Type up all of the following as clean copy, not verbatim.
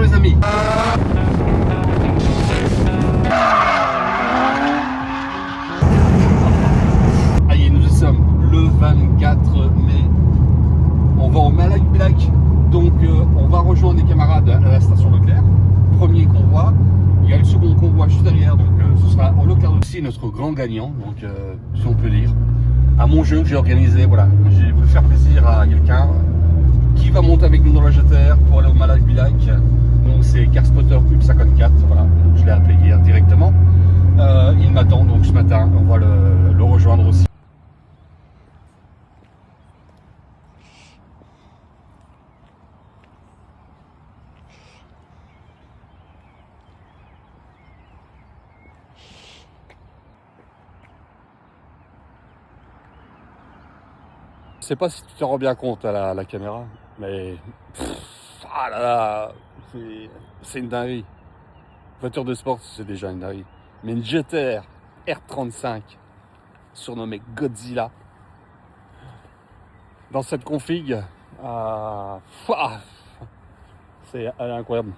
Bonjour les amis. Allez, nous y sommes le 24 mai. On va au Malac Black. Donc on va rejoindre des camarades à la station Leclerc. Premier convoi. Il y a le second convoi juste derrière. Donc ce sera en Leclerc aussi notre grand gagnant. Donc si on peut dire. À mon jeu que j'ai organisé, voilà. J'ai voulu faire plaisir à quelqu'un qui va monter avec nous dans la GTR pour aller au Malac Black. Donc c'est Carspotter Hub 54, voilà. Donc, je l'ai appelé hier directement. Il m'attend donc ce matin, on va le rejoindre aussi. Je sais pas si tu t'en rends bien compte à la caméra, mais ah là là, c'est une dinguerie. Voiture de sport, c'est déjà une dinguerie. Mais une GTR R35, surnommée Godzilla, dans cette config, elle est incroyable.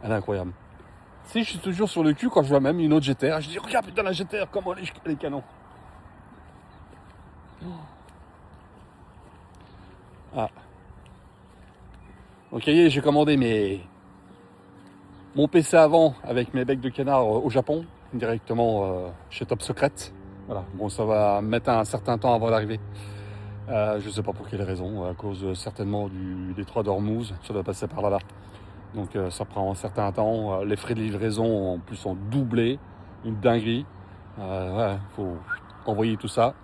Elle est incroyable. Si je suis toujours sur le cul quand je vois même une autre GTR, je dis regarde putain la GTR, comment les canons. Ah. Donc j'ai commandé mon PC avant avec mes becs de canard au Japon, directement chez Top Secret. Voilà, bon ça va mettre un certain temps avant d'arriver. Je ne sais pas pour quelle raison, à cause certainement du détroit d'Ormuz, ça doit passer par là-bas. Donc ça prend un certain temps, les frais de livraison en plus sont doublés, une dinguerie. Ouais, faut envoyer tout ça.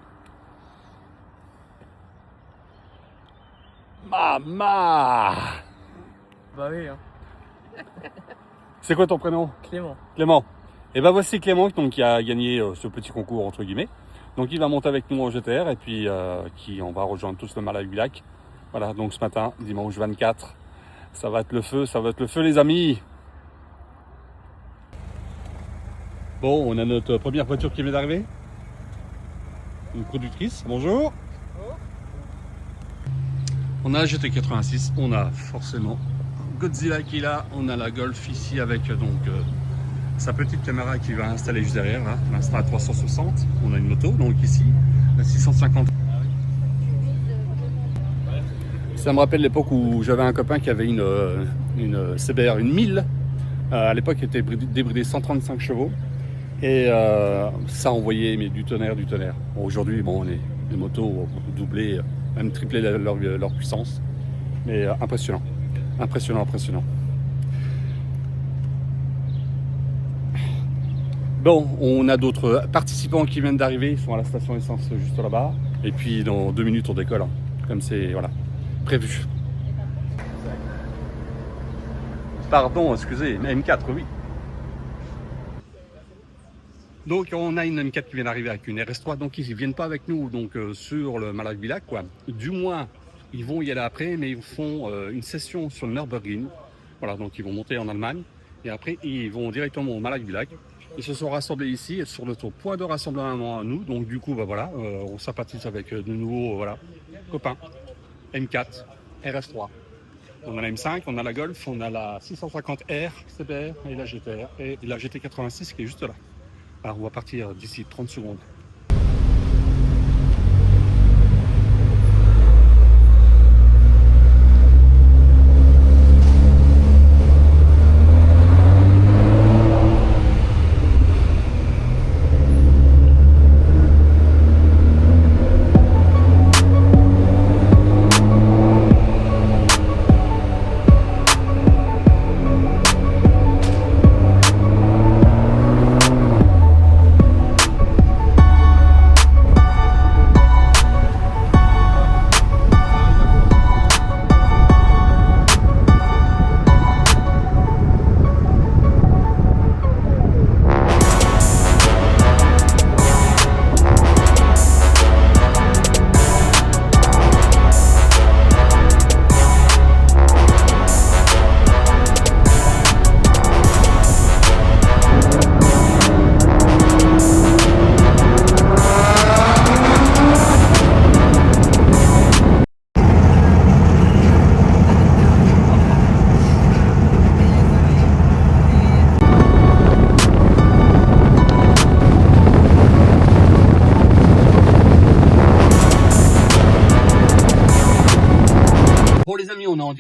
Mama! Bah oui, hein. C'est quoi ton prénom? Clément. Clément. Et ben voici Clément donc, qui a gagné ce petit concours entre guillemets. Donc il va monter avec nous en GTR et puis on va rejoindre tous le Malac Black. Voilà, donc ce matin, dimanche 24, ça va être le feu les amis. Bon, on a notre première voiture qui vient d'arriver. Une productrice, bonjour. On a la GT86, on a forcément Godzilla qui est là, on a la Golf ici avec sa petite caméra qui va installer juste derrière, là, l'Insta 360, on a une moto donc ici, la 650. Ça me rappelle l'époque où j'avais un copain qui avait une CBR, une 1000, à l'époque était débridée 135 chevaux et ça envoyait mais du tonnerre. Bon, aujourd'hui bon, les motos ont doublé, même triplé leur puissance, mais impressionnant. Bon, on a d'autres participants qui viennent d'arriver, ils sont à la station essence juste là-bas, et puis dans 2 minutes on décolle, hein. Comme c'est voilà, prévu. Pardon, excusez, une M4, oui. Donc on a une M4 qui vient d'arriver avec une RS3, donc ils ne viennent pas avec nous donc, sur le Malac Black, quoi. Du moins, ils vont y aller après, mais ils font une session sur le Nürburgring. Voilà, donc ils vont monter en Allemagne, et après ils vont directement au Malac Black. Ils se sont rassemblés ici, sur notre point de rassemblement à nous, donc du coup, bah, voilà, on sympathise avec de nouveaux voilà, copains. M4, RS3. On a la M5, on a la Golf, on a la 650R, CBR et la GTR, et la GT86 qui est juste là. Alors on va partir d'ici 30 secondes.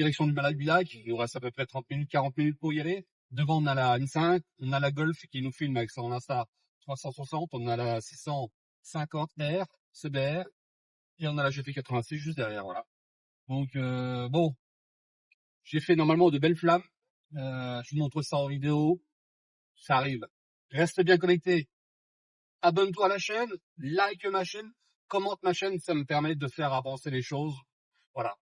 direction du Malac-Villach. Il nous reste à peu près 30 minutes, 40 minutes pour y aller. Devant, on a la M5, on a la Golf qui nous filme avec son Insta 360, on a la 650R, CBR, et on a la GT86 juste derrière, voilà. Donc, bon, j'ai fait normalement de belles flammes. Je vous montre ça en vidéo. Ça arrive. Reste bien connecté. Abonne-toi à la chaîne, like ma chaîne, commente ma chaîne, ça me permet de faire avancer les choses. Voilà.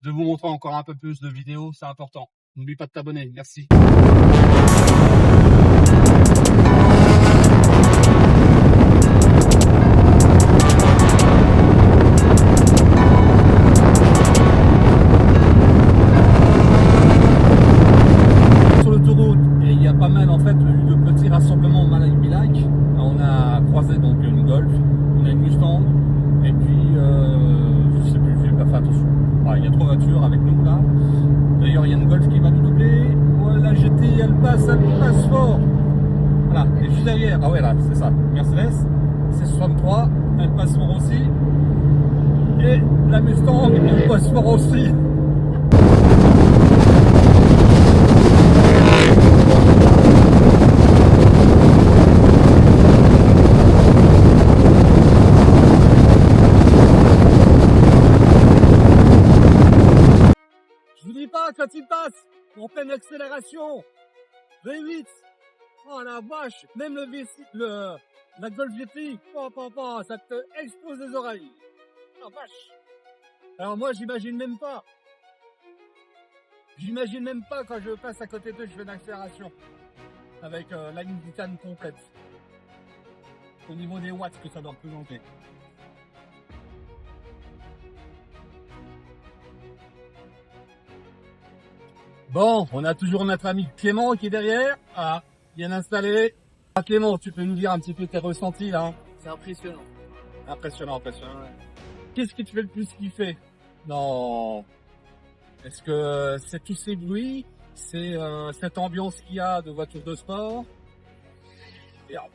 De vous montrer encore un peu plus de vidéos, c'est important. N'oublie pas de t'abonner. Merci. Sur l'autoroute, et il y a pas mal en fait eu de petits rassemblements au Malac-Villach. On a croisé donc une Golf, on a une Mustang, et puis je sais plus, j'ai pas fait attention. Ah, il y a 3 voitures avec nous là. D'ailleurs, il y a une Golf qui va nous doubler. Voilà, GT, elle passe fort. Voilà, et juste derrière, ah ouais, là, c'est ça, Mercedes, c'est 63, elle passe fort aussi. Et la Mustang, elle passe fort aussi. Je vous dis pas, quand il passe, en pleine accélération, V8, oh la vache, même la Golf GTI, ça te explose les oreilles. Oh vache. Alors moi, j'imagine même pas quand je passe à côté d'eux, je fais une accélération. Avec la ligne butane complète. Au niveau des watts que ça doit représenter. Bon, on a toujours notre ami Clément qui est derrière. Ah, bien installé. Ah, Clément, tu peux nous dire un petit peu tes ressentis là? C'est impressionnant. Impressionnant, impressionnant. Ouais. Qu'est-ce qui te fait le plus kiffer? Non. Est-ce que c'est tous ces bruits? C'est cette ambiance qu'il y a de voitures de sport? Et En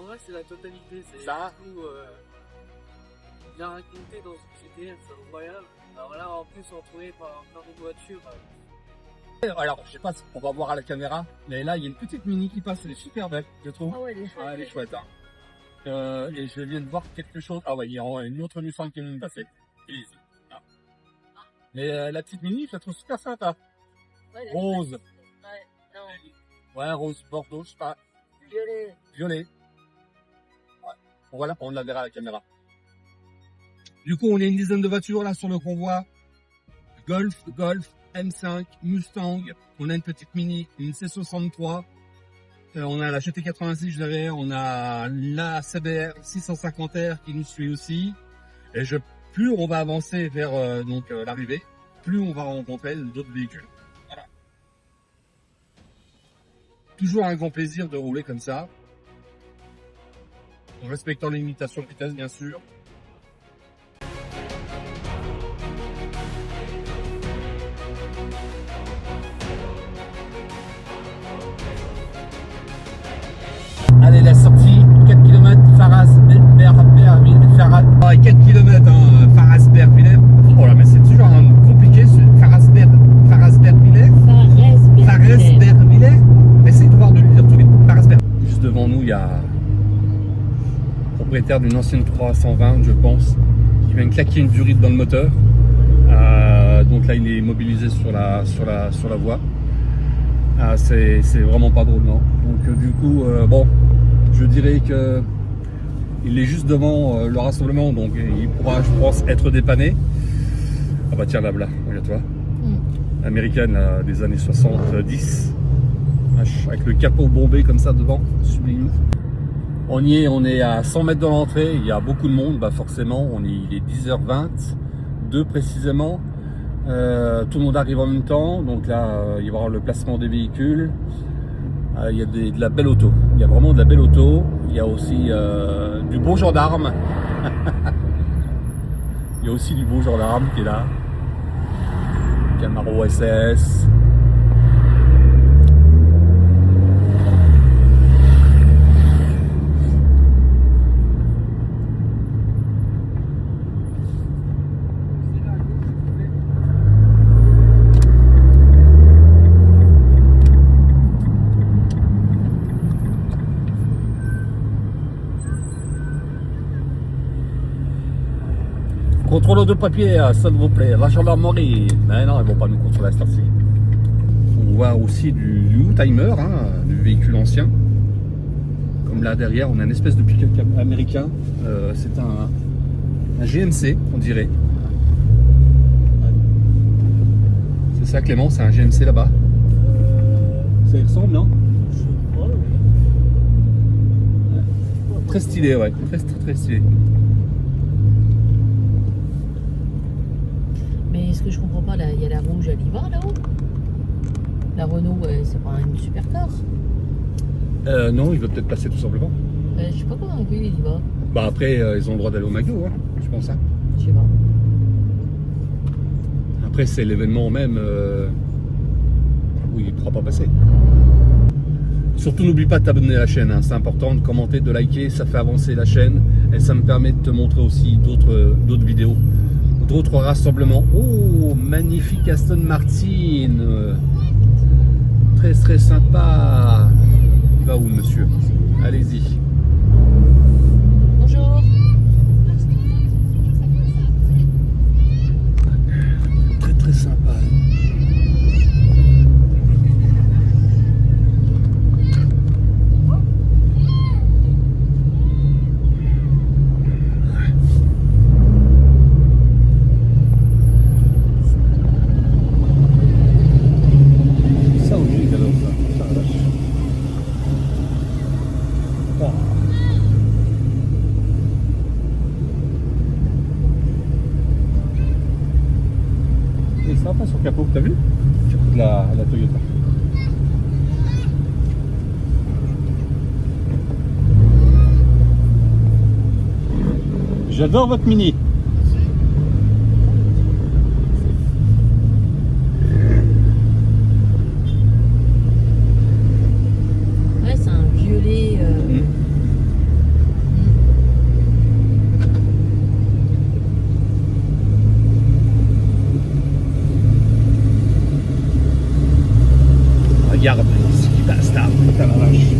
vrai, c'est la totalité. C'est Ça. tout bien raconté dans ce GTS, c'est incroyable. Alors là, en plus, entouré par plein de voitures. Alors, je sais pas si on va voir à la caméra, mais là, il y a une petite Mini qui passe, elle est super belle, je trouve. Ah ouais, elle est chouette. Ah, elle est chouette, hein. Et je viens de voir quelque chose. Ah ouais, il y a une autre Mustang qui vient de passer. Easy. Ah. Mais la petite Mini, je la trouve super sympa. Ouais, elle est Rose. chouette. Ouais, non. Ouais, rose, bordeaux, je sais pas. Violet. Violet. Ouais. Bon, voilà, on la verra à la caméra. Du coup, on est une dizaine de voitures là sur le convoi. Golf, M5, Mustang. On a une petite Mini, une C63. On a la GT86 derrière. On a la CBR 650R qui nous suit aussi. Et plus on va avancer vers l'arrivée, plus on va rencontrer d'autres véhicules. Voilà. Toujours un grand plaisir de rouler comme ça, en respectant les limitations de vitesse, bien sûr. Allez, la sortie, 4 km, Faras-Bervillers. 4 km, Faras-Bervillers. Oh là, mais c'est toujours compliqué, ce Faras-Bervillers. Faras-Bervillers. Essayez de voir de lui dire tout vite. Faras-Bervillers. Juste devant nous, il y a le propriétaire d'une ancienne 320, je pense, qui vient de claquer une durite dans le moteur. Donc là, il est mobilisé sur la voie. C'est vraiment pas drôle, non. Donc du coup, bon, je dirais que il est juste devant le rassemblement, donc il pourra, je pense, être dépanné. Ah bah tiens, là, regarde-toi. Américaine là, des années 70, avec le capot bombé comme ça devant, sublime. On y est, on est à 100 mètres de l'entrée, il y a beaucoup de monde, bah forcément, il est 10h20, 2 précisément. Tout le monde arrive en même temps, donc là il va y avoir le placement des véhicules. Il y a de la belle auto, il y a vraiment de la belle auto. Il y a aussi du beau gendarme. Il y a aussi du beau gendarme qui est là. Camaro SS. Contrôle de papier, s'il vous plaît, la gendarmerie. Mais non, ils vont pas nous contrôler à cette heure-ci. On voit aussi du old-timer, hein, du véhicule ancien. Comme là derrière, on a une espèce de pick-up américain. C'est un GMC, on dirait. C'est ça, Clément, c'est un GMC là-bas. Ça y ressemble, non? Je crois, oui. Très stylé, ouais. Très stylé. Mais ce que je comprends pas, là, il y a la rouge, elle y va là-haut. La Renault, c'est pas une supercar. Non, il veut peut-être passer tout simplement. Je suis pas convaincu, il y va. Bah après, ils ont le droit d'aller au McDo, hein, je pense. Hein. Je sais pas. Après, c'est l'événement même où il ne pourra pas passer. Surtout, n'oublie pas de t'abonner à la chaîne. Hein. C'est important de commenter, de liker. Ça fait avancer la chaîne. Et ça me permet de te montrer aussi d'autres vidéos. D'autres rassemblements. Oh, magnifique Aston Martin. Très sympa. Il va où, monsieur? Allez-y. Bonjour. Très sympa. Ça aussi, alors ça. Ça vache. Oh. C'est sympa sur le capot, t'as vu? Le capot de la Toyota. J'adore votre Mini. Ouais, c'est un violet. Regarde ce qui passe là, putain la vache.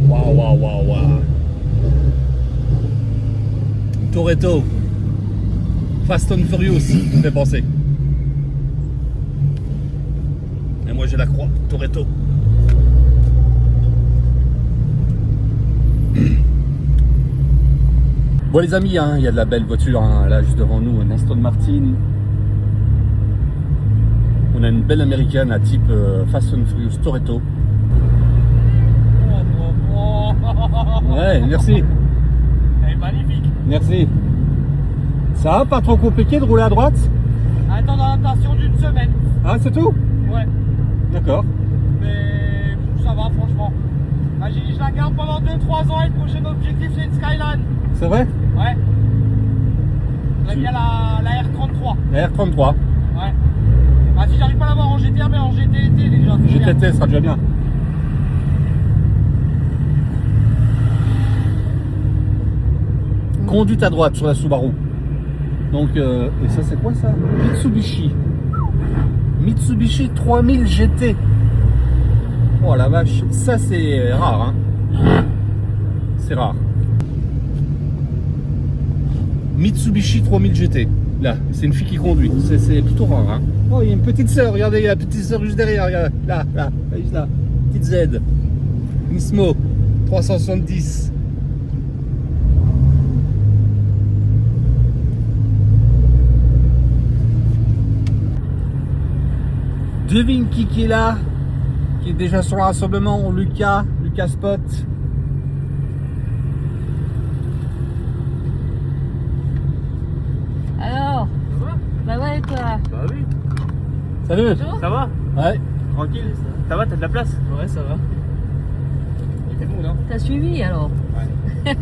Waouh. Toretto. Fast and Furious, ça me fait penser. Et moi j'ai la croix, Toretto. Bon les amis, hein, il y a de la belle voiture hein, là juste devant nous, un Aston Martin. On a une belle américaine à type Fast and Furious Toretto. Ouais, merci. Elle est magnifique. Merci. Ça va, pas trop compliqué de rouler à droite? Attends, dans l'adaptation d'une semaine. Ah, c'est tout? Ouais. D'accord. Mais ça va, franchement. Imagine, je la garde pendant 2-3 ans et le prochain objectif, c'est une Skyline. C'est vrai? Ouais. J'aime bien la R33. La R33. Ouais. Ah, si j'arrive pas à l'avoir en GTR, mais en GTT déjà. GTT sera déjà bien. Conduite à droite sur la Subaru. Donc, et ça c'est quoi ça? Mitsubishi 3000 GT. Oh la vache, ça c'est rare. Hein. C'est rare. Mitsubishi 3000 GT. Là, c'est une fille qui conduit. C'est plutôt rare. Hein. Oh, il y a une petite sœur. Regardez, il y a la petite sœur juste derrière. Regarde. Là, juste là. Petite Z. Nismo 370. Devine qui est là, qui est déjà sur le rassemblement, Lucas Spot. Alors, bah ouais, toi. Bah oui. Salut. Bonjour. Ça va? Ouais. Tranquille. Ça va, t'as de la place? Ouais, ça va. Il était bon, non? T'as suivi alors? Ouais.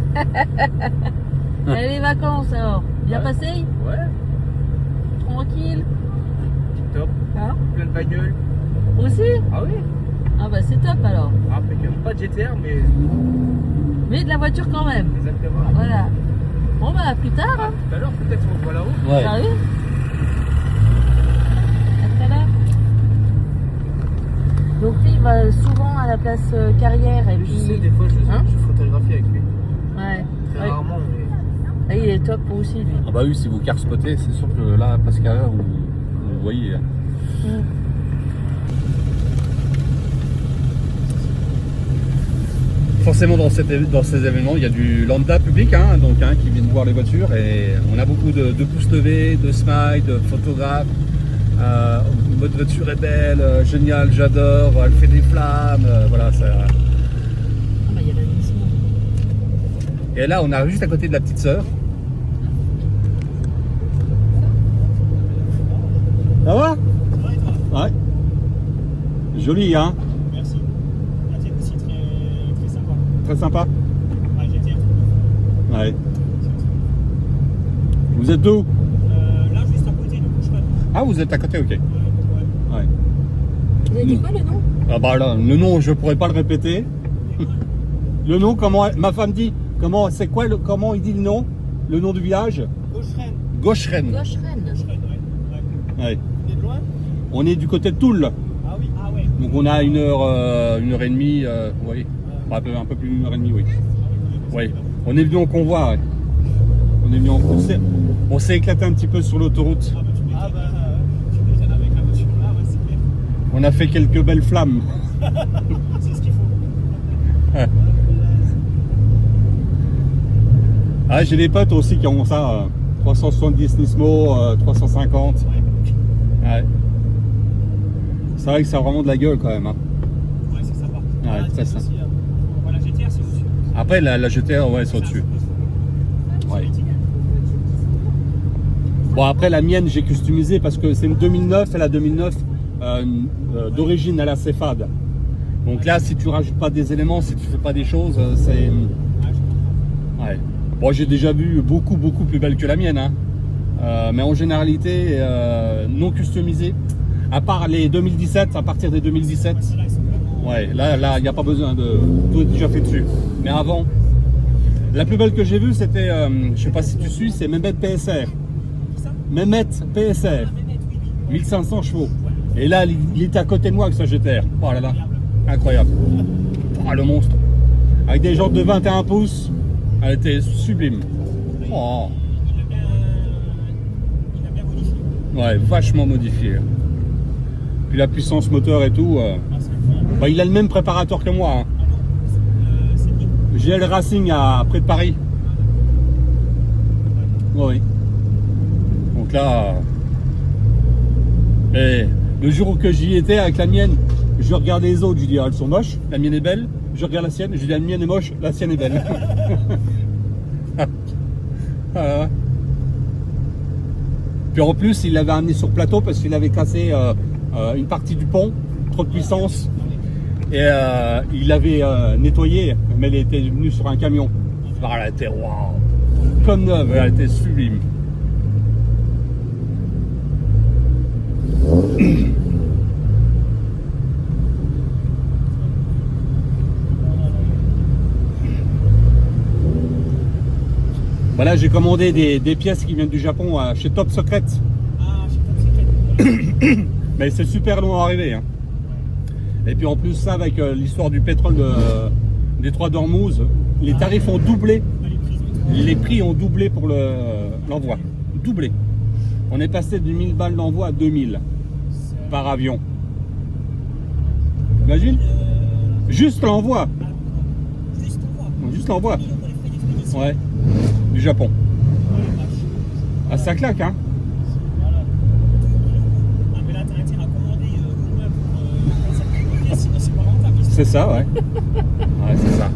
Et les vacances alors? Bien Ouais. passé? Ouais. Tranquille? Tip top. Hein? Plein de bagnoles. Aussi? Ah oui? Ah bah c'est top alors. Ah, impeccable. Pas de GTR, mais Mais de la voiture quand même. exactement. Voilà. Bon bah à plus tard. Hein. Tout à l'heure, peut-être on se voit là-haut. Ouais. Salut. À tout à l'heure. Donc lui il va souvent à la place Carrière et Je puis. sais, des fois, Hein? je photographie avec lui. Ouais. Très Ouais. rarement, Ah, il est top aussi, lui. Ah bah oui, si vous car spottez, c'est sûr que là, presque à l'heure, vous voyez. Forcément, dans ces événements, il y a du lambda public, hein, donc qui viennent voir les voitures, et on a beaucoup de pouces levés, de smiles, de photographes. Votre voiture est belle, génial, j'adore, elle fait des flammes, voilà. Ça... Ah, bah, il y a l'annonce. Et là, on arrive juste à côté de la petite sœur. Ça va? Ouais. Joli, hein? Merci. La tienne aussi très sympa. Très sympa. Ouais, j'étais Ouais. Vous êtes d'où? là, juste à côté de Coucheron. Ah, vous êtes à côté, ok. Ouais. Ouais. Vous avez dit quoi le nom? Ah bah là, le nom, je pourrais pas le répéter. Le nom, comment ma femme dit? Comment c'est quoi comment il dit le nom? Le nom du village? Coucheron. Gaucheren. Gaucheren. Coucheron, ouais. Ouais. Vous êtes loin? On est du côté de Toul. Ah oui, ah ouais. Donc on a une heure et demie, oui. Un peu plus d'une heure et demie, oui. Oui. On est venu en convoi, ouais. On est venu en on s'est éclaté un petit peu sur l'autoroute. Ah bah tu m'étonnes avec la voiture là, ouais, c'est clair. On a fait quelques belles flammes. C'est ce qu'il faut. Ah, j'ai des potes aussi qui ont ça, 370 Nismo, 350. Ouais. C'est vrai que ça a vraiment de la gueule quand même. Hein. Ouais, c'est sympa. Ouais, Ah, très c'est sympa. aussi, voilà, GTR, c'est au-dessus. Après, la GTR, ouais, c'est au-dessus. Ouais. Bon, après, la mienne, j'ai customisé parce que c'est une 2009, et la 2009, d'origine, elle est assez fade. Donc là, si tu rajoutes pas des éléments, si tu fais pas des choses, c'est... Ouais. Bon, j'ai déjà vu beaucoup plus belle que la mienne, hein. Mais en généralité, non customisé. À part les 2017, à partir des 2017, ouais, là, il n'y a pas besoin de... Tout est déjà fait dessus. Mais avant, la plus belle que j'ai vue, c'était, je sais pas si tu suis, c'est Mehmet PSR. Mehmet PSR, 1500 chevaux. Et là, il était à côté de moi avec sa GTR. Oh là là, incroyable. Oh, le monstre. Avec des jantes de 21 pouces, elle était sublime. Oh. Il a bien modifié. Ouais, vachement modifié. Puis la puissance moteur et tout. Ah, c'est incroyable. Bah, il a le même préparateur que moi. Hein. Ah non, c'est qui? GL Racing près de Paris. Oui. Donc là, et le jour que j'y étais avec la mienne, je regarde les autres, je dis ah, elles sont moches, la mienne est belle. Je regarde la sienne, je dis la mienne est moche, la sienne est belle. Voilà. Puis en plus, il l'avait amené sur plateau parce qu'il avait cassé une partie du pont, trop de puissance. Et il l'avait nettoyé, mais elle était venue sur un camion. Alors, elle était waouh, comme neuve, elle était sublime. Voilà, j'ai commandé des pièces qui viennent du Japon chez Top Secret. Ah, je sais pas, c'est quel. Mais c'est super long à arriver. Hein. Et puis en plus, ça, avec l'histoire du pétrole des Trois d'Ormuz, les tarifs ont doublé. Les prix ont doublé pour l'envoi. Doublé. On est passé de 1000 balles d'envoi à 2000 par avion. Imagine? Juste l'envoi. Juste l'envoi. Ouais. Du Japon. Ah, ça claque, hein? Voilà. Ah, mais là, t'as intérêt à commander au moins pour 25 pièces, sinon c'est pas rentable. C'est ça, ouais. Ouais, c'est ça.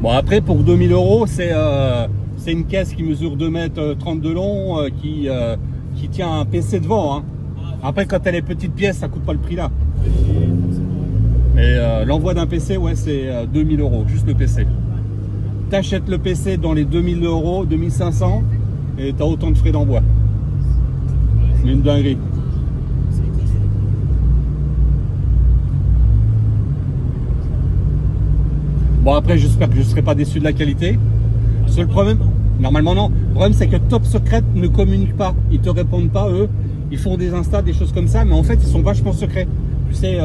Bon, après, pour 2000 €, c'est une caisse qui mesure 2 mètres 30 de long, qui tient un PC devant. Hein. Après, quand elle est petite pièce, ça coûte pas le prix là. Mais l'envoi d'un PC, ouais, c'est 2000 €, juste le PC. T'achètes le PC dans les 2000 €, 2500, et t'as autant de frais d'envoi. C'est une dinguerie. Bon, après, j'espère que je ne serai pas déçu de la qualité. Seul problème, normalement non. Le problème, c'est que Top Secret ne communique pas. Ils te répondent pas, eux. Ils font des instas, des choses comme ça, mais en fait, ils sont vachement secrets. Tu sais,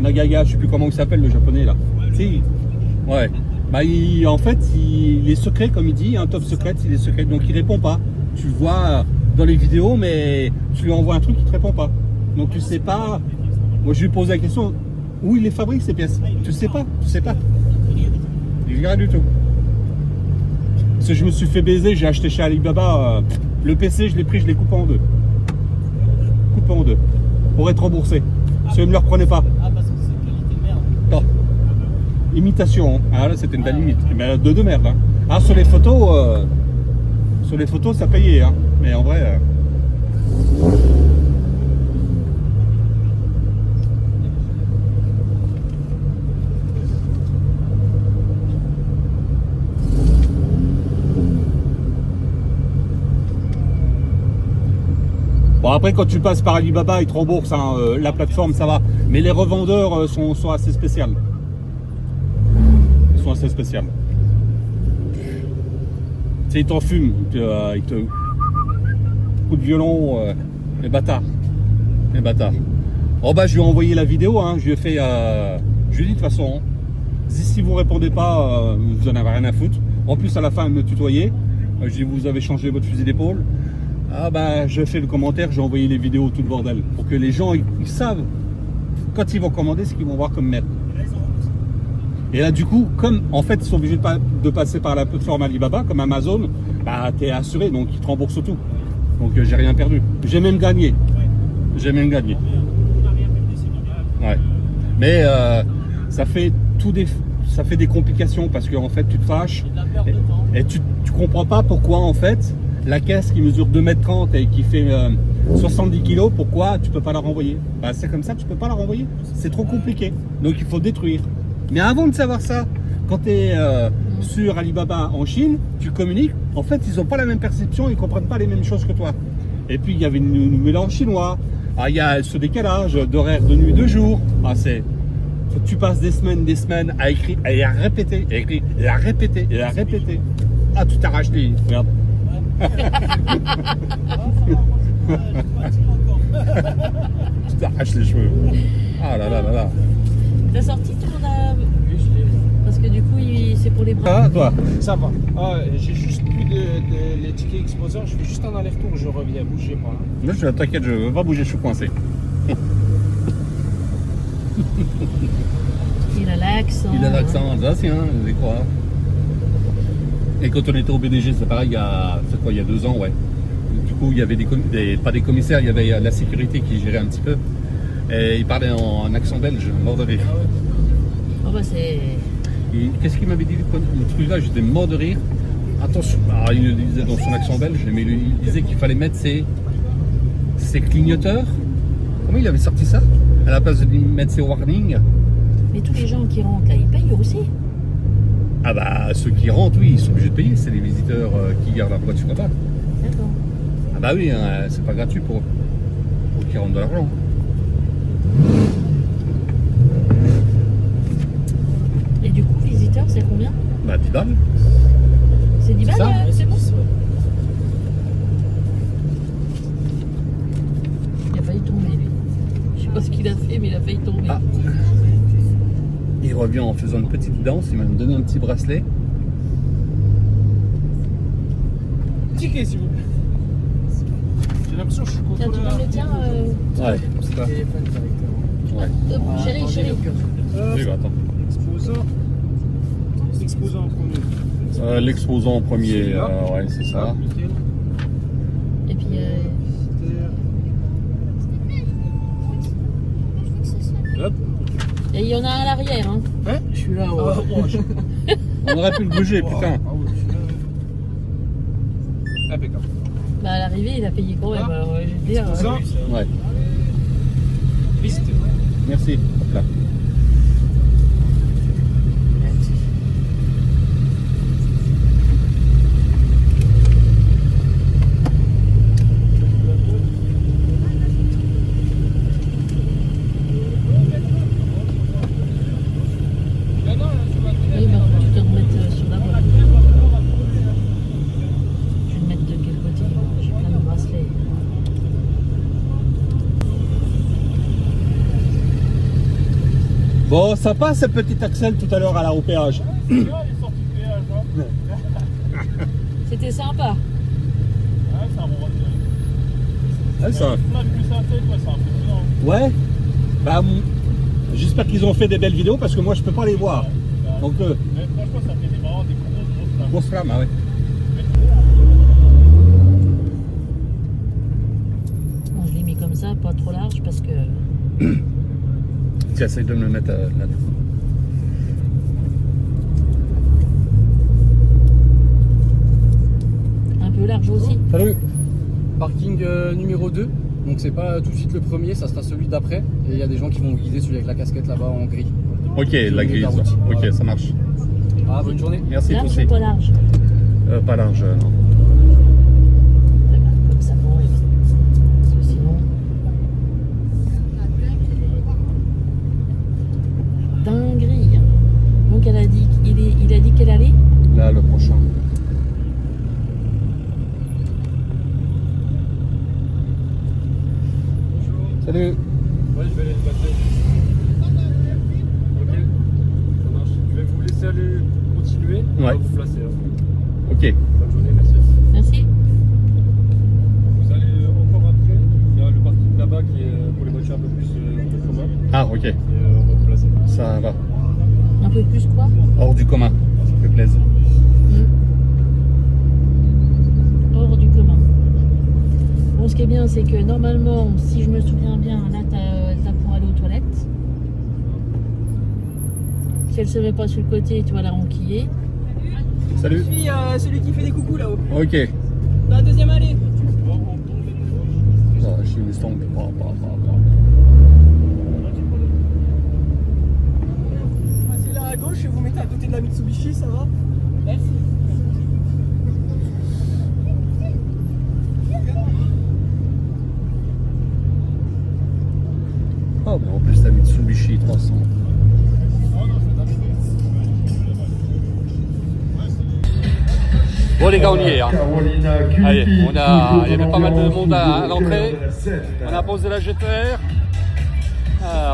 Nagaga, je sais plus comment il s'appelle, le japonais là. Si. Ouais. Bah, en fait, il est secret, comme il dit, un top secret, il est secret, donc il répond pas. Tu le vois dans les vidéos, mais tu lui envoies un truc, il te répond pas. Donc tu sais pas. Moi, je lui pose la question où il les fabrique ces pièces. Tu sais pas, tu sais pas. Rien du tout. Parce que je me suis fait baiser, j'ai acheté chez Alibaba le PC, je l'ai pris, je l'ai coupé en deux. Coupé en deux. Pour être remboursé. Parce qu'ils ne me le reprenaient pas. Ah, parce que c'est qualité de merde. Non. Imitation. Hein. Ah là, c'était une belle limite. Mais de merde. Hein. Ah, sur les photos, ça payait. Hein. Mais en vrai. Bon, après, quand tu passes par Alibaba, ils te remboursent. Hein. La plateforme, ça va. Mais les revendeurs sont assez spéciaux. Ils sont assez spéciaux. Tu sais, ils t'en fument. Ils te. Coup de violon. Les bâtards. Les bâtards. Oh, bah, je lui ai envoyé la vidéo. Hein. Je lui ai fait. Je lui ai dit de toute façon. Hein, si vous répondez pas, vous en avez rien à foutre. En plus, à la fin, elle me tutoyait. Je dis, vous avez changé votre fusil d'épaule. Ah bah je fais le commentaire, j'ai envoyé les vidéos, tout le bordel. Pour que les gens ils savent quand ils vont commander ce qu'ils vont voir comme merde. Et là du coup, comme en fait ils sont obligés de passer par la plateforme Alibaba, comme Amazon, bah t'es assuré, donc ils te remboursent tout. Donc j'ai rien perdu. J'ai même gagné. J'ai même gagné. Ouais. Mais ça fait des complications parce que en fait tu te fâches et tu comprends pas pourquoi en fait la caisse qui mesure 2,30 m et qui fait 70 kg, pourquoi tu peux pas la renvoyer? Bah, c'est comme ça, tu peux pas la renvoyer. C'est trop compliqué. Donc il faut détruire. Mais avant de savoir ça, quand tu es sur Alibaba en Chine, tu communiques. En fait, ils n'ont pas la même perception, ils comprennent pas les mêmes choses que toi. Et puis il y avait une nouvelle en chinois. Ah, il y a ce décalage d'horaire de nuit, de jour. Ah, tu passes des semaines à écrire et à répéter, à écrire et à répéter et à répéter. Ah, tu t'arraches les. Regarde. Tu t'arraches les cheveux. Ah là là là là. T'as sorti ton... Parce que du coup, c'est pour les bras. Ah, toi? Ça va. Ah, j'ai juste plus de les tickets exposants. Je fais juste un aller-retour, je reviens. Bougez pas. Moi, t'inquiète, je veux pas bouger, je suis coincé. Il a l'accent. Il a l'accent alsacien, je crois. Et quand on était au BDG, c'est pareil, il y a 2 ans, ouais. Du coup, il y avait pas des commissaires, il y avait la sécurité qui gérait un petit peu. Et il parlait en accent belge, mort de rire. Oh bah c'est... Qu'est-ce qu'il m'avait dit le truc là? J'étais mort de rire. Attention, alors, il le disait dans son accent belge, mais il disait qu'il fallait mettre ses clignoteurs. Comment il avait sorti ça? À la place de mettre ses warnings. Mais tous les gens qui rentrent là, ils payent aussi. Ah bah ceux qui rentrent, oui, ils sont obligés de payer. C'est les visiteurs qui gardent leur voiture là-bas. D'accord. Ah bah oui, hein, c'est pas gratuit pour eux. Faut qu'ils rentrent de l'argent. Et du coup, visiteur, c'est combien? Bah 10 balles. C'est 10 balles, ça c'est bon. Il a failli tomber, lui. Je sais pas ce qu'il a fait, mais il a failli tomber. Ah. Il revient en faisant une petite danse, il m'a donné un petit bracelet. Ticket, s'il vous plaît. J'ai l'impression que je suis Tiens, tu contrôleur. peux me le tiens Ouais. Ouais. Chérie, chérie. Oui, bah, attends. L'exposant en premier. L'exposant en premier, ouais, c'est ça. Nickel. Et puis... Hop. Et il y en a un à l'arrière, hein. Hein? Je suis là, ouais. Ah, ouais. On aurait pu le bouger, putain. Ah ouais, je suis là. Impeccable. Bah à l'arrivée, il a payé quand même. Ah. Alors, je veux dire... Exposant. Ouais. Visiteur. Merci. Hop là. Oui, bah faut que tu te remettes sur la voie. Je vais le mettre de quel côté? J'ai plein de bracelets. Bon, sympa cette petite Axel tout à l'heure à la au péage. C'était sympa. Ouais, c'est un bon road. Ah, ça... Là, vu que ça fait, quoi, c'est un peu dur. Ouais. Bah, j'espère qu'ils ont fait des belles vidéos parce que moi je peux pas les voir. Donc, Mais franchement, ça fait vraiment des grosses flammes. grosse flamme, ah ouais. Bon, je l'ai mis comme ça, pas trop large parce que. Tu essayes de me le mettre là. Un peu large aussi. Salut. Parking numéro 2, donc c'est pas tout de suite le premier, ça sera celui d'après. Et il y a des gens qui vont guider celui avec la casquette là-bas en gris. Ok, la grise. Ok, ça marche. Ah, bonne journée. Merci, toi Large aussi. ou pas large? Pas large, non. Eh ben, comme ça, bon, parce que sinon. Dinguerie. Donc elle a dit il a dit qu'elle allait. Là, le prochain. Salut. Ouais, je vais aller le passer. Ok, ça marche. Je vais vous laisser aller continuer. On va Ouais. vous placer. Hein. Ok. Bonne journée, merci. Merci. Vous allez encore après. Il y a le parking là-bas qui est pour les voitures un peu plus commun. Ah, ok. Et on va vous placer. Ça va. Un peu plus quoi? Hors du commun. Ça fait plaisir. Hors du commun. Bon, ce qui est bien, c'est que normalement, si je me souviens bien, là, t'as pour aller aux toilettes. Si elle se met pas sur le côté, tu vas la renquiller. Salut. Je suis celui qui fait des coucous là-haut. Ok. Dans la deuxième allée. Ça, je suis une stompe. Passez là à gauche et vous mettez à côté de la Mitsubishi, ça va? Merci. Oh, mais en plus, t'as Mitsubishi 300. Bon les gars, on y est. Hein. Allez, il y avait pas mal de monde à l'entrée. On a posé la GTR.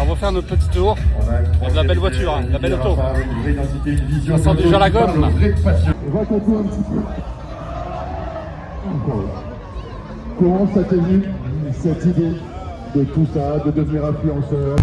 On va faire notre petit tour. On a de la belle voiture, hein, de la belle auto. Ça sent déjà la gomme. On va continuer un petit peu. Encore. Comment ça t'est venu, cette idée de tout ça, de devenir influenceur?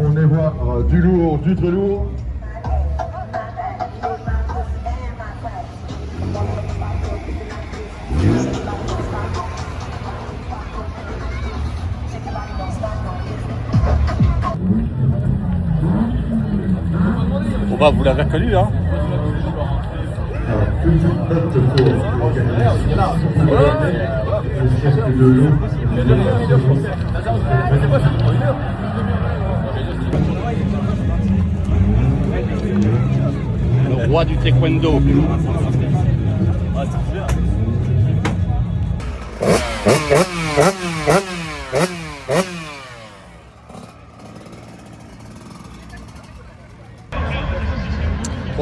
On est voir du lourd, du très lourd. Bon bah vous l'avez reconnu hein. Alors, petite note pour le de l'eau. Le roi du taekwondo. «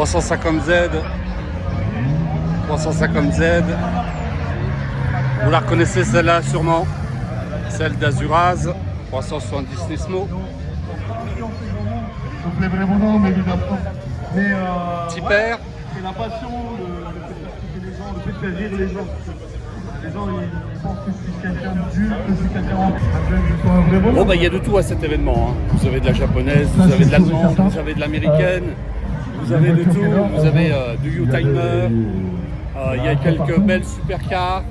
350Z, 350Z, vous la reconnaissez celle-là sûrement, celle d'Azuraz, 370 Nismo. Je ne les vrais noms, mais évidemment. Mais Petit père. c'est la passion, le fait de faire kiffer les gens, le fait de faire rire les gens. Les gens ils pensent que je suis quelqu'un de dur, que je suis quelqu'un en je sois un vrai bonhomme. Bon bah il y a de tout à cet événement. Hein. Vous avez de la japonaise, vous avez de l'allemande, vous avez de l'américaine, vous vous avez de tout, vous avez du U-Timer, il y a quelques belles supercars.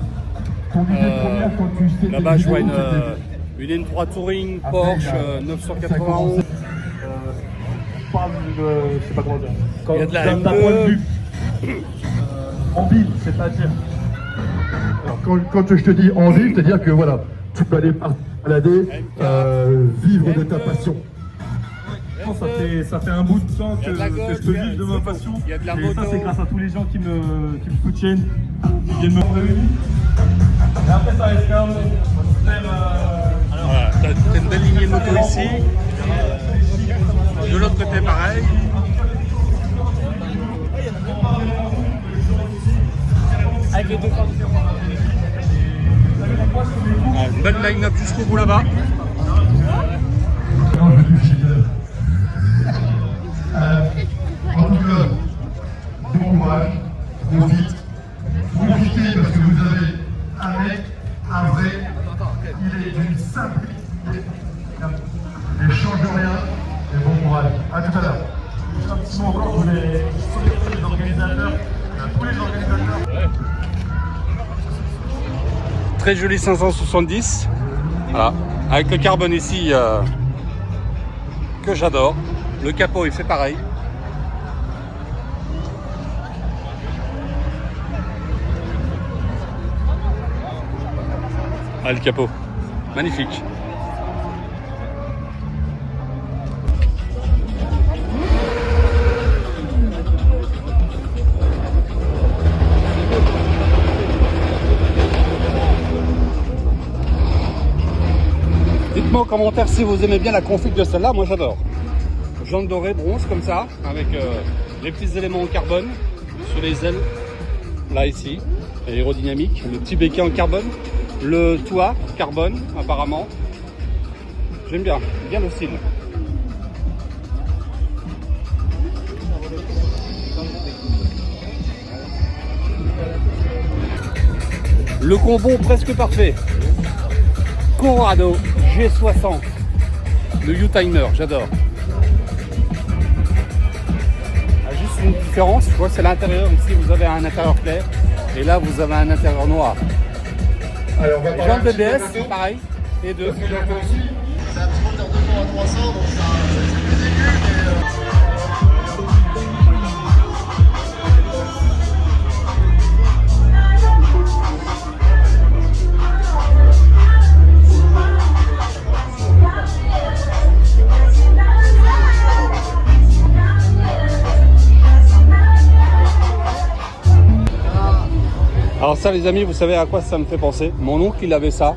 Là-bas je vois une N3 Touring Porsche 991. Parle de, je sais pas comment dire. Il y a de la D'un M2. point de vue en ville, c'est-à-dire. Alors quand je te dis en ville, c'est-à-dire que voilà, tu peux aller balader, vivre de ta passion. Ça fait un bout de temps que je peux vivre de ma passion. Il y a de la et moto. ça, c'est grâce à tous les gens qui me soutiennent, qui viennent me réunir. Et après, ça reste quand même Voilà, t'as une belle lignée de moto ici. De l'autre côté pareil. Avec les deux conditions. Une belle line-up jusqu'au bout là-bas. Non, je touche. En tout cas, bon courage, profitez parce que vous avez un mec, un vrai, il est d'une simplicité, il ne change rien, et bon courage. À tout à l'heure. Un petit mot encore pour les organisateurs, tous les organisateurs. Très joli 570. Voilà. Avec le carbone ici que j'adore. Le capot il fait pareil. Ah, le capot. Magnifique. Dites-moi en commentaire si vous aimez bien la config de celle-là, moi j'adore. Jaune doré, bronze comme ça, avec les petits éléments en carbone sur les ailes, là ici, aérodynamique, le petit béquet en carbone, le toit carbone apparemment. J'aime bien le style. Le combo presque parfait. Corrado G60, le U-Timer, j'adore. Juste une différence, je vois c'est l'intérieur, ici vous avez un intérieur clair et là vous avez un intérieur noir. Les jantes BBS, pareil, les deux. C'est un petit moteur 200 à 300, donc c'est plus aigu, mais... Alors ça les amis, vous savez à quoi ça me fait penser? Mon oncle il avait ça.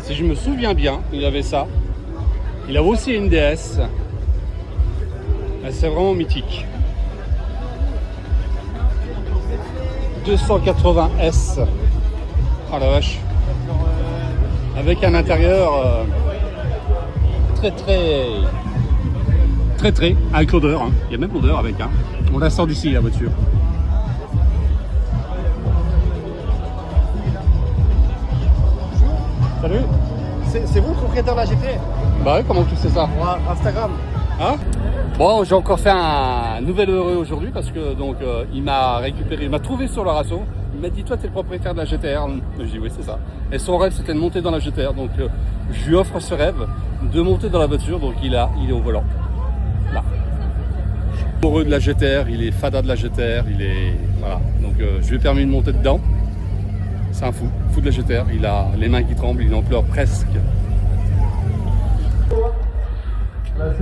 Si je me souviens bien, il avait ça. Il avait aussi une DS. C'est vraiment mythique. 280S. Oh la vache. Avec un intérieur très avec l'odeur. Hein. Il y a même l'odeur avec. Hein. On la sort d'ici la voiture. Salut. C'est vous le propriétaire de la GT? Bah oui, comment tu sais ça? Instagram. Hein? Bon, j'ai encore fait un nouvel heureux aujourd'hui parce que donc il m'a récupéré, il m'a trouvé sur le Rasso. Il m'a dit toi tu es le propriétaire de la GTR. Je dis oui c'est ça. Et son rêve c'était de monter dans la GTR. Donc je lui offre ce rêve de monter dans la voiture. Donc il est au volant. Là. Heureux de la GTR, il est fada de la GTR, il est. Voilà. Donc je lui ai permis de monter dedans. C'est un fou de la GTR. Il a les mains qui tremblent, il en pleure presque.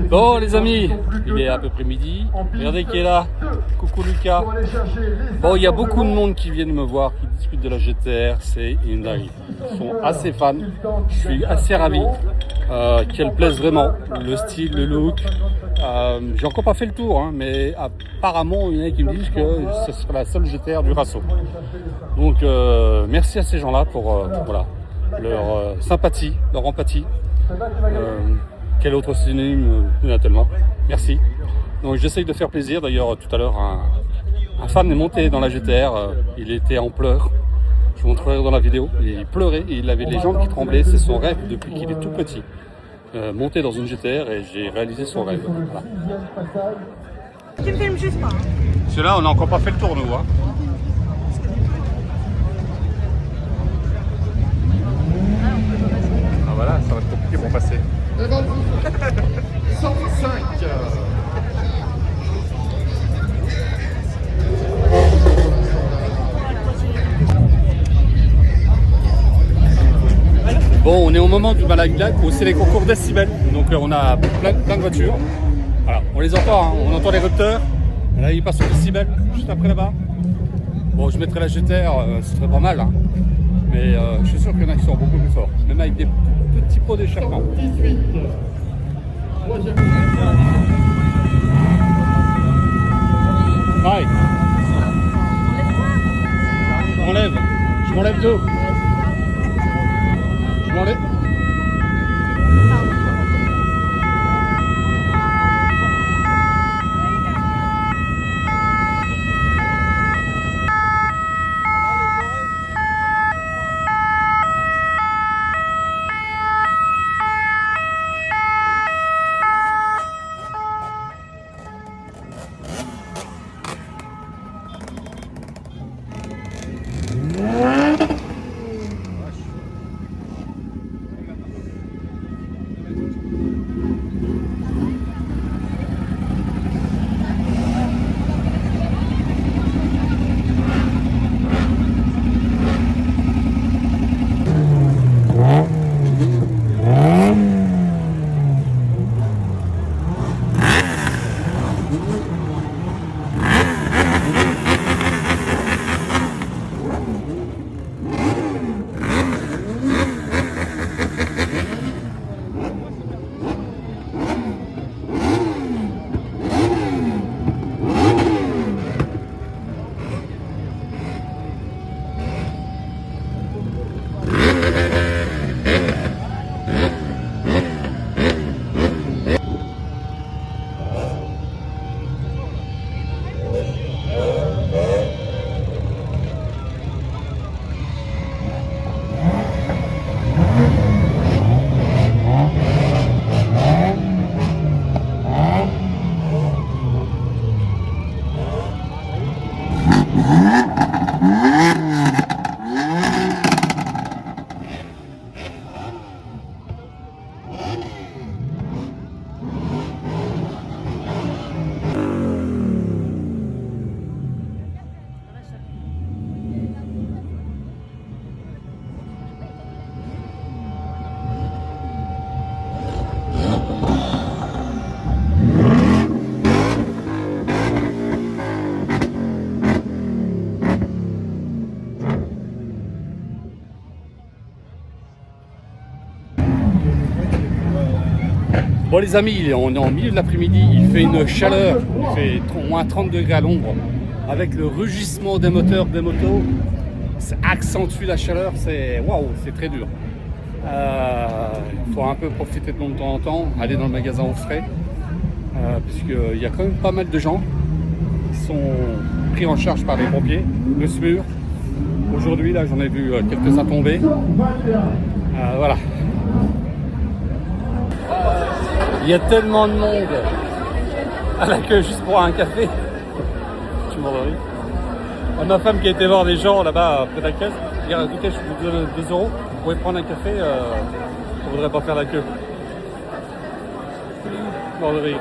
Bon les amis, il est à peu près midi. Regardez qui est là. Coucou Lucas. Bon, il y a beaucoup de monde qui viennent me voir, qui discutent de la GTR. C'est une dinguerie. Ils sont assez fans. Je suis assez ravi qu'elle plaise vraiment. Le style, le look. J'ai encore pas fait le tour, hein, mais apparemment il y en a qui me disent que ce sera la seule GTR du Rasso. Donc merci à ces gens-là pour voilà, leur sympathie, leur empathie. Quel autre synonyme, il y en a tellement. Merci. Donc j'essaye de faire plaisir. D'ailleurs tout à l'heure un fan est monté dans la GTR, il était en pleurs. Je vous montrerai dans la vidéo. Il pleurait, et il avait les jambes qui tremblaient. C'est son rêve depuis qu'il est tout petit. Monter dans une GTR et j'ai réalisé son rêve. Voilà. Tu me filmes juste pas. Celui-là, on n'a encore pas fait le tour, nous. Hein. Ah voilà, ça va être compliqué pour passer. 105. Bon, on est au moment du Malaga où c'est les concours décibels. Donc on a plein de voitures. Voilà, on les entend, hein. On entend les rupteurs. Et là, ils passent au décibel, juste après là-bas. Bon, je mettrai la GTR, ce serait pas mal. Hein. Mais je suis sûr qu'il y en a qui sont beaucoup plus forts. Même avec des petits pots d'échappement. Pareil. Je m'enlève deux. Je m'enlève. Bon les amis, on est en milieu de l'après-midi, il fait une chaleur, il fait moins 30 degrés à l'ombre, avec le rugissement des moteurs des motos, ça accentue la chaleur, c'est waouh, c'est très dur. Il faut un peu profiter de l'eau de temps en temps, aller dans le magasin au frais, puisqu'il y a quand même pas mal de gens qui sont pris en charge par les pompiers, le SMUR. Aujourd'hui là j'en ai vu quelques-uns tomber. Voilà. Il y a tellement de monde à la queue juste pour un café. Tu m'en ris. Ma femme qui a été voir les gens là-bas près de la caisse, elle a dit écoutez, je vous donne 2 €, vous pouvez prendre un café, je ne voudrais pas faire la queue. Mort de rire.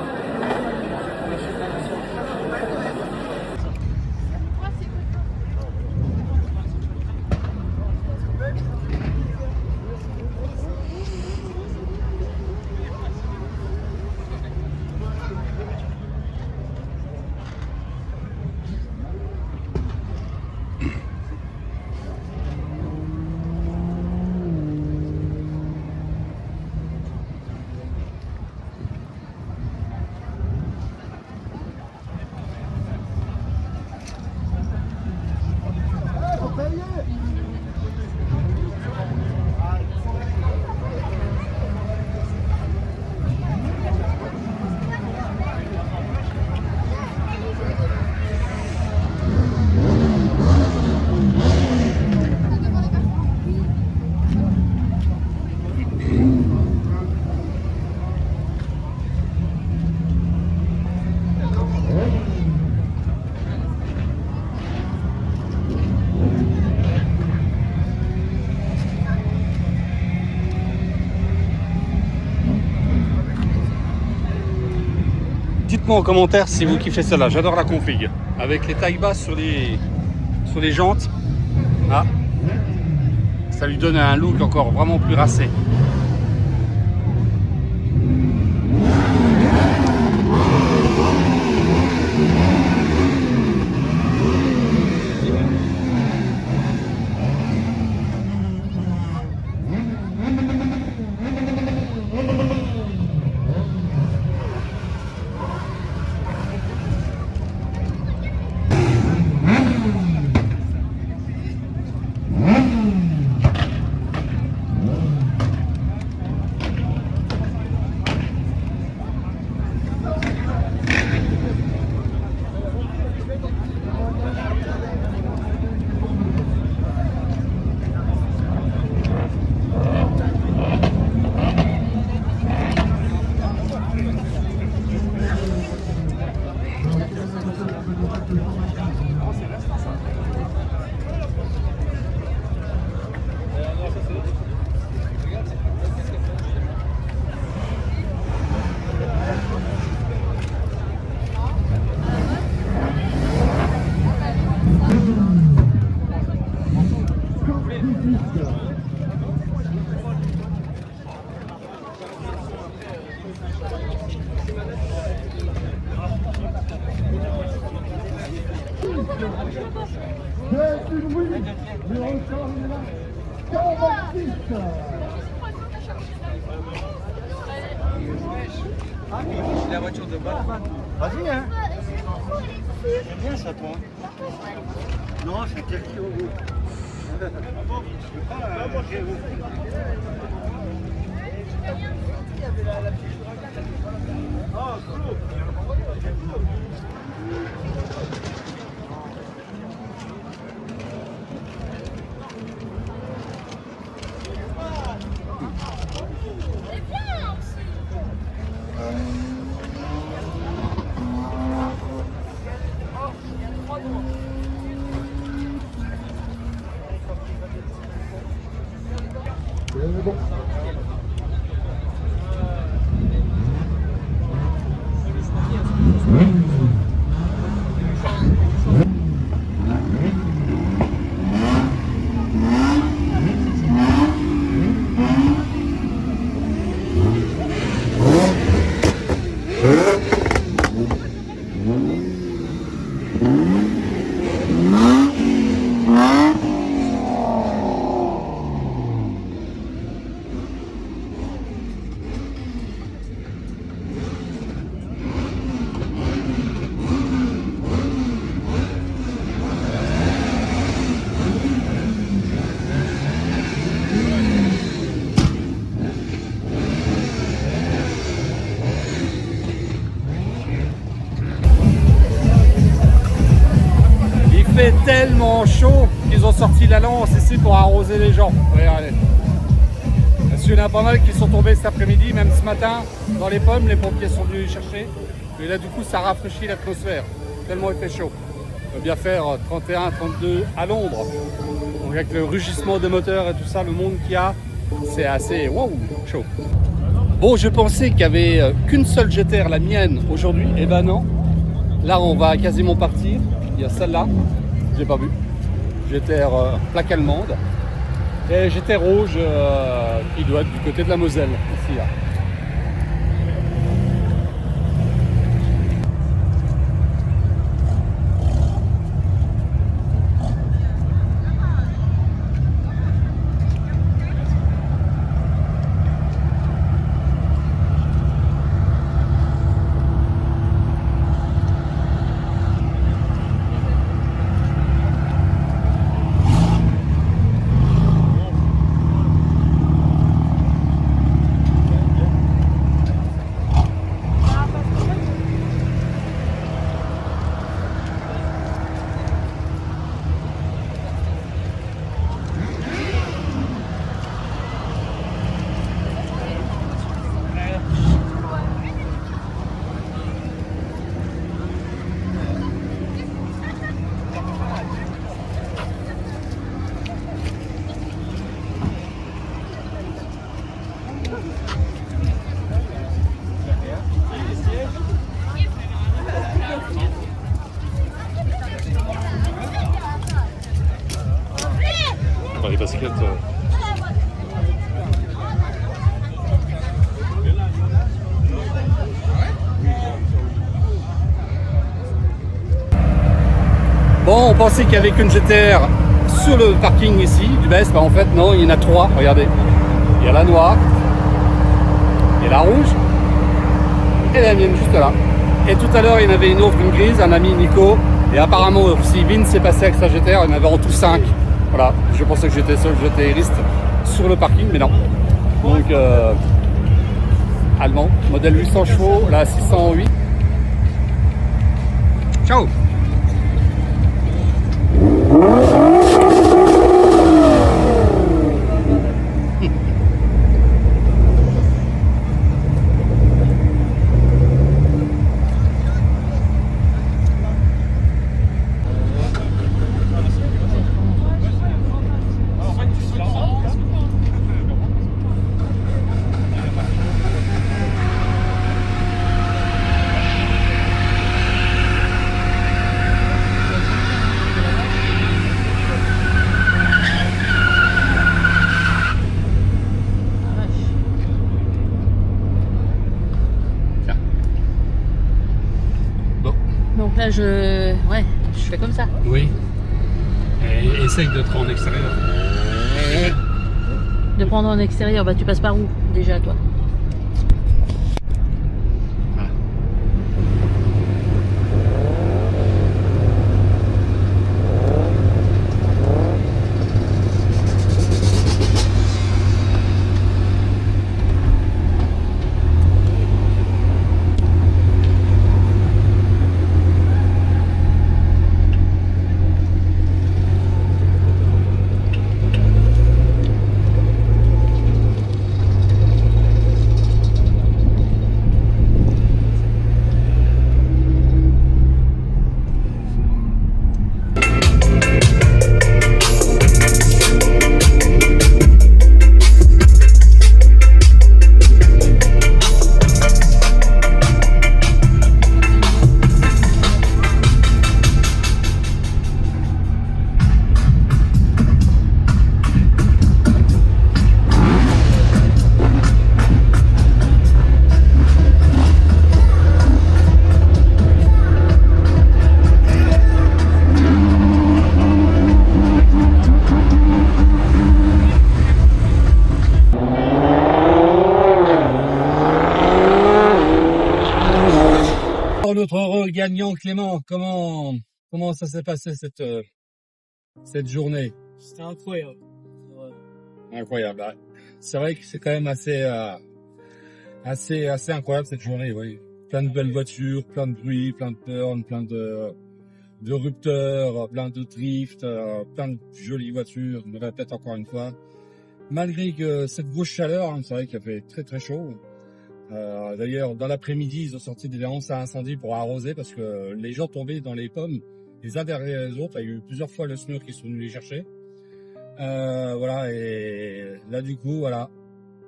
Dites-moi en commentaire si vous kiffez celle-là. J'adore la config. Avec les tailles basses sur les jantes. Ah. Ça lui donne un look encore vraiment plus racé. La voiture de balle. Vas-y, hein. J'aime bien ça, toi. Non, c'est un quelqu'un au bout. Il fait tellement chaud qu'ils ont sorti la lance ici pour arroser les gens. Regardez. Parce qu'il y en a pas mal qui sont tombés cet après-midi, même ce matin, dans les pommes, les pompiers sont venus les chercher. Et là, du coup, ça rafraîchit l'atmosphère, tellement il fait chaud. On va bien faire 31, 32 à l'ombre. Donc avec le rugissement des moteurs et tout ça, le monde qu'il y a, c'est assez wow, chaud. Bon, je pensais qu'il n'y avait qu'une seule GTR, la mienne, aujourd'hui. Eh ben non. Là, on va quasiment partir. Il y a celle-là, j'ai pas vu. GTR plaque allemande. Et GTR rouge qui doit être du côté de la Moselle, ici là. pensais qu'il y avait qu'une GTR sur le parking ici, du Best. En fait, non, il y en a 3. Regardez. Il y a la noire, il y a la rouge, et la mienne juste là. Et tout à l'heure, il y en avait une autre, une grise, un ami Nico. Et apparemment aussi, Vince s'est passé avec sa GTR, il y en avait en tout 5. Voilà, je pensais que j'étais seul GTRiste sur le parking, mais non. Donc, allemand, modèle 800 chevaux, la 608. Ciao! Donc là, je fais comme ça. Oui. Et essaye de te rendre en extérieur. De prendre en extérieur, bah tu passes par où déjà toi? Notre heureux gagnant Clément, comment ça s'est passé cette journée? C'était incroyable. Incroyable. C'est vrai que c'est quand même assez incroyable cette journée, oui. Plein de belles voitures, plein de bruit, plein de turns, plein de rupteurs, plein de drifts, plein de jolies voitures. Je me répète encore une fois. Malgré que cette grosse chaleur, hein, c'est vrai qu'il a fait très très chaud. D'ailleurs, dans l'après-midi, ils ont sorti des lances à incendie pour arroser parce que les gens tombaient dans les pommes les uns derrière les autres. Il y a eu plusieurs fois le SMUR qui sont venus les chercher. Voilà, et là du coup, voilà,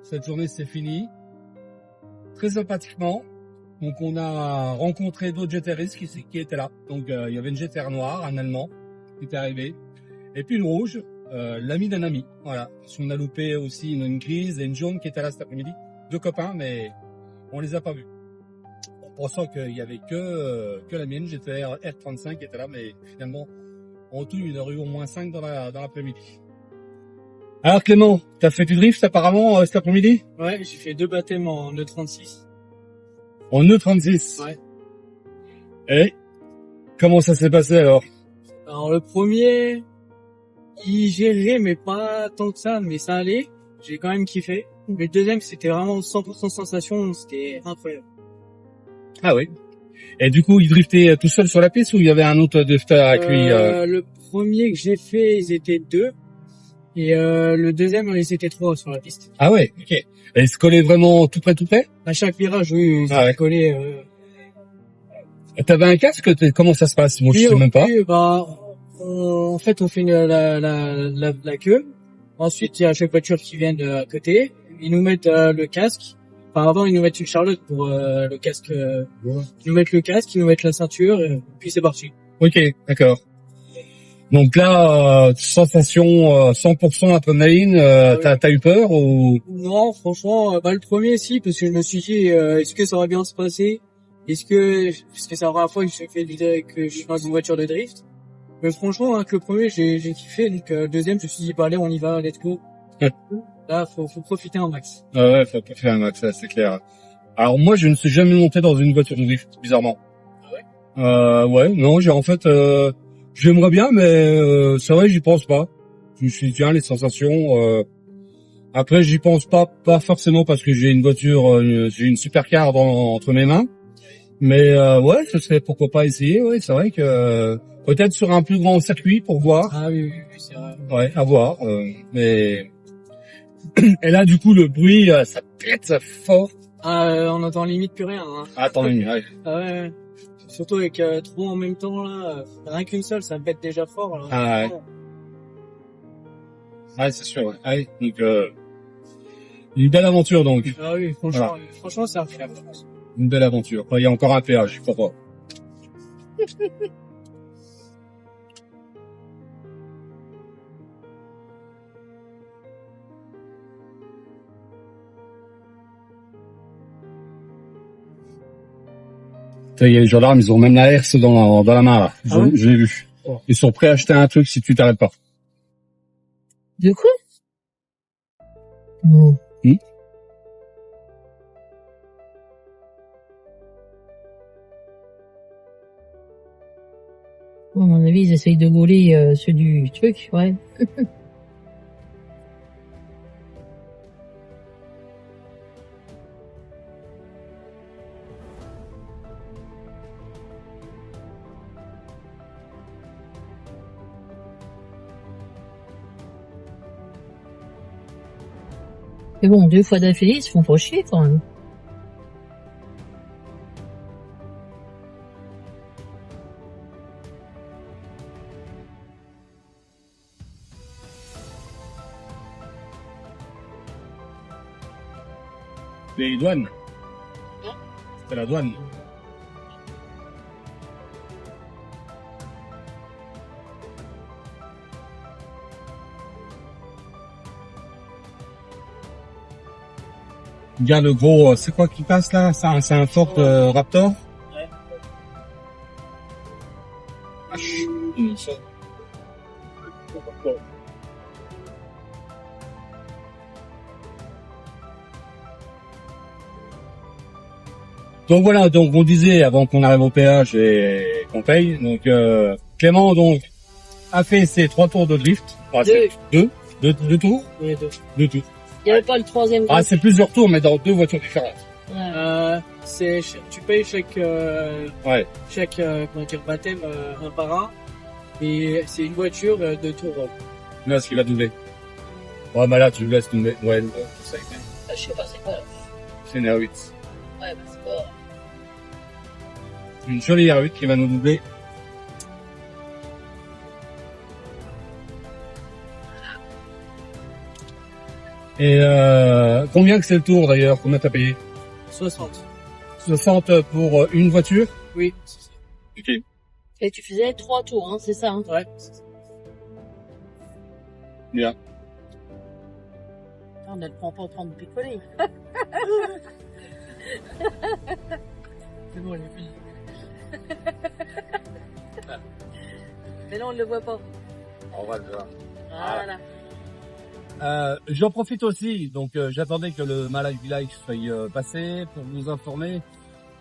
cette journée c'est fini. Très sympathiquement. Donc on a rencontré d'autres GTRistes qui étaient là. Donc il y avait une GTR noire, un Allemand qui était arrivé, et puis une rouge, l'ami d'un ami. Voilà. On a loupé aussi une grise et une jaune qui étaient là cet après-midi. 2 copains, mais on les a pas vus. En pensant qu'il y avait que la mienne, GTR R35 qui était là, mais finalement, en tout, il y en aurait eu au moins 5 dans l'après-midi. Alors Clément, t'as fait du drift apparemment cet après-midi? Ouais, j'ai fait 2 baptêmes en E36. En E36? Ouais. Et comment ça s'est passé alors? Alors le premier, il gérait, mais pas tant que ça, mais ça allait. J'ai quand même kiffé. Mais le deuxième, c'était vraiment 100% sensation, c'était incroyable. Ah oui. Et du coup, il driftait tout seul sur la piste ou il y avait un autre drifter avec lui Le premier que j'ai fait, ils étaient 2. Et le deuxième, ils étaient 3 sur la piste. Ah ouais, ok. Et ils se collaient vraiment tout près? À chaque virage, oui, ils Ah ouais. étaient collés. T'avais un casque? Comment ça se passe? Moi, je sais même pas. Oui, bah, en fait, on fait la queue. Ensuite, il y a chaque voiture qui vient de côté. Ils nous mettent le casque. Enfin, avant, ils nous mettent une Charlotte pour le casque. Ils nous mettent le casque, ils nous mettent la ceinture, et puis c'est parti. Ok, d'accord. Donc là, sensation 100% adrénaline, t'as eu peur ou? Non, franchement, bah, le premier, si, parce que je me suis dit, est-ce que ça va bien se passer? Parce que c'est la première fois que je suis dans une voiture de drift. Mais franchement, hein, que le premier, j'ai kiffé. Donc, le deuxième, je me suis dit, bah, allez, on y va, let's go. Ouais. Là, faut profiter un max. Ah ouais, faut pas faire un max, ça, c'est clair. Alors moi, je ne suis jamais monté dans une voiture de drift, bizarrement. Ah ouais? Ouais, non, j'ai en fait, j'aimerais bien, mais c'est vrai, j'y pense pas. Je me suis dit, tiens, les sensations. Après, j'y pense pas forcément parce que j'ai une voiture, j'ai une supercar entre mes mains. Mais ouais, ce serait pourquoi pas essayer. Ouais, c'est vrai que peut-être sur un plus grand circuit pour voir. Ah oui, c'est vrai. Ouais, à voir. Mais et là, du coup, le bruit, ça pète, ça fort. Ah, on entend limite plus rien, hein. Attends, ouais. Ah ouais. Surtout avec trois en même temps, là. Rien qu'une seule, ça pète déjà fort, là. Ah ouais. Ouais, c'est sûr. Ouais. Ouais, donc une belle aventure donc. Ah oui, franchement, franchement, c'est incroyable. Une belle aventure. Il y a encore un péage, je crois pas. Il y a les gendarmes, ils ont même la herse dans la main là. Ah ouais? Je l'ai vu. Ils sont prêts à acheter un truc si tu t'arrêtes pas. De quoi? Non. Bon, à mon avis, ils essayent de voler ceux du truc, ouais. Mais bon, 2 fois d'affilée, ils se font pas chier quand même. Les douanes. C'était la douane. Regarde le gros, c'est quoi qui passe là? C'est un Ford Raptor? Ouais. Donc voilà, donc on disait avant qu'on arrive au péage et qu'on paye, donc Clément donc a fait ses 3 tours de drift. Ah, deux tours? Oui, deux. 2 tours. Il n'y avait pas le troisième. Ah, c'est plusieurs tours, mais dans 2 voitures différentes. Ouais. Tu payes chaque Ouais. comment dire, baptême un par un, et c'est une voiture de tour. Là, ce qu'il va doubler. Ouais, mais là, tu le laisses tomber. Ouais, ça a été. Je sais pas, c'est quoi. C'est une R8. Ouais, bah c'est pas. Une jolie R8 qui va nous doubler. Et combien que c'est le tour d'ailleurs? Combien t'as payé? 60. 60 pour une voiture? Oui. Ok. Et tu faisais 3 tours, hein, c'est ça, hein? Ouais. Bien. On ne le prend pas en train de picoler. C'est bon, il est fini. Mais là, on ne le voit pas. On va le voir. Voilà. J'en profite aussi, donc j'attendais que le Malak Village soit passé pour vous informer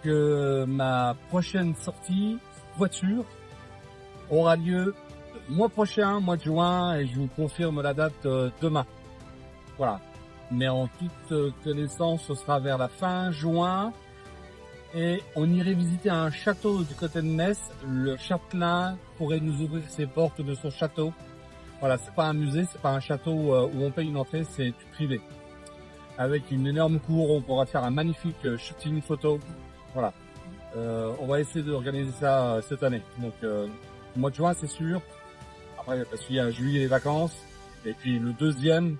que ma prochaine sortie voiture aura lieu le mois prochain, mois de juin, et je vous confirme la date demain. Voilà. Mais en toute connaissance, ce sera vers la fin juin, et on irait visiter un château du côté de Metz. Le châtelain pourrait nous ouvrir ses portes de son château. Voilà, c'est pas un musée, c'est pas un château où on paye une entrée, c'est du privé. Avec une énorme cour, on pourra faire un magnifique shooting photo. Voilà. On va essayer d'organiser ça cette année. Donc, au mois de juin, c'est sûr. Après, parce qu'il y a juillet les vacances. Et puis, le deuxième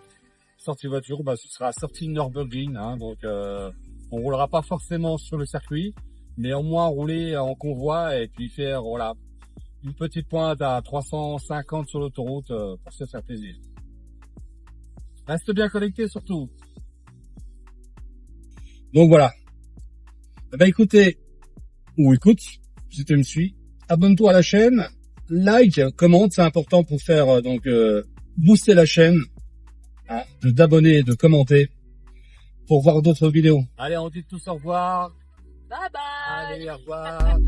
sortie voiture, bah, ce sera sortie Nürburgring, hein. Donc, on roulera pas forcément sur le circuit, mais au moins rouler en convoi et puis faire, voilà, une petite pointe à 350 sur l'autoroute pour se faire plaisir. Reste bien connecté surtout. Donc voilà. Bah écoutez, ou écoute, si tu me suis, abonne-toi à la chaîne, like, commente, c'est important pour faire booster la chaîne, hein, d'abonner, de commenter pour voir d'autres vidéos. Allez, on dit tous au revoir. Bye bye. Allez, au revoir.